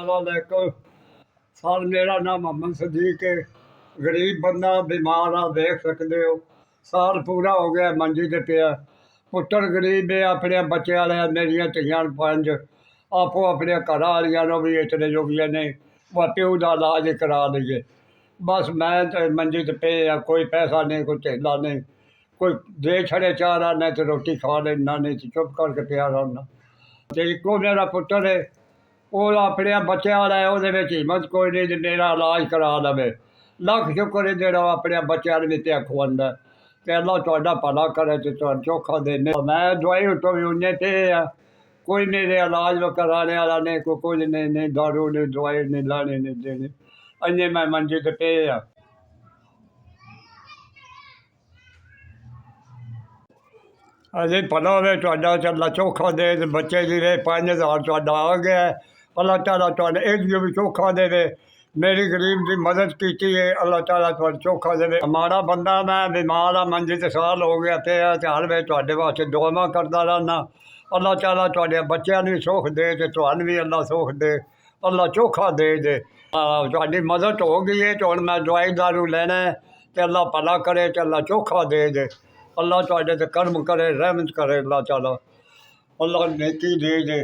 अस्सलामुअलैकुम। सर मेरा नाम मोहम्मद सदीक है। गरीब बंदा बीमार आ, देख सकते हो। साल पूरा हो गया मंजी ते पिया। पुत्तर गरीब है, अपने बच्चे वाले मेरिया धियां 5 आपो अपने घर वालियां नो भी इतने जोगिया ने वह प्यो का इलाज करा लीए। बस मैं तो मंजी ते पे आ, कोई पैसा नहीं, कोई धेला नहीं, कोई दे छड़े चार आने तो रोटी खा लेना, नहीं तो चुप करके पिया रहना। ते इको मेरा पुत्तर है, ਉਹ ਆਪਣੇ ਬੱਚਿਆਂ ਵਾਲਾ ਹੈ, ਉਹਦੇ ਵਿੱਚ ਹਿੰਮਤ ਕੋਈ ਨਹੀਂ ਜੇ ਮੇਰਾ ਇਲਾਜ ਕਰਾ ਲਵੇ। ਲੱਖ ਸ਼ੁਕਰ ਹੈ ਜਿਹੜਾ ਆਪਣੇ ਬੱਚਿਆਂ ਦੇ ਵਿੱਚ ਖਵਾਉਂਦਾ ਅਤੇ ਅੱਲਾ ਤੁਹਾਡਾ ਭਲਾ ਕਰੇ ਅਤੇ ਤੁਹਾਨੂੰ ਚੋਖਾ ਦੇਣੇ। ਮੈਂ ਦਵਾਈ ਉੱਤੋਂ ਵੀ ਉਨੇ ਤੇ ਆ, ਕੋਈ ਮੇਰੇ ਇਲਾਜ ਕਰਾਣੇ ਵਾਲਾ ਨਹੀਂ, ਕੋਈ ਕੁਝ ਨਹੀਂ, ਨਹੀਂ ਦਾਰੂ ਨਹੀਂ, ਦਵਾਈ ਨਹੀਂ ਲਾਣੀ ਨਹੀਂ ਦੇਣੀ, ਇੰਨੇ ਮੈਂ ਮੰਜੇ 'ਤੇ ਪਏ ਆ। ਅਜੇ ਭਲਾ ਹੋਵੇ ਤੁਹਾਡਾ, ਅੱਲਾ ਚੋਖਾ ਦੇ ਅਤੇ ਬੱਚੇ ਦੀ ਰਹੇ 5000 ਤੁਹਾਡਾ ਆ ਗਿਆ। अल्लाह ताला तुहानू इहदियों भी चोखा देवे। मेरी गरीब की मदद की है, अल्लाह ताला तुहानू चोखा देवे। माड़ा बंदा मैं बीमार आ, मंजी ते साल हो गया पे, हर वे तुहाडे वास्ते दुआवां करदा रहना। अल्लाह ताला तुहाडे बच्चों भी सुख दे ते तुहानू भी अल्लाह सुख दे, अल्लाह चोखा दे। तुहाडी मदद हो गई है तो हुण मैं दवाई दारू लैना है ते अल्लाह भला करे ते अल्लाह चोखा दे। अल्लाह तुहाडे ते करम करे, रहमत करे, अल्लाह ताला अल्लाह नेकी दे।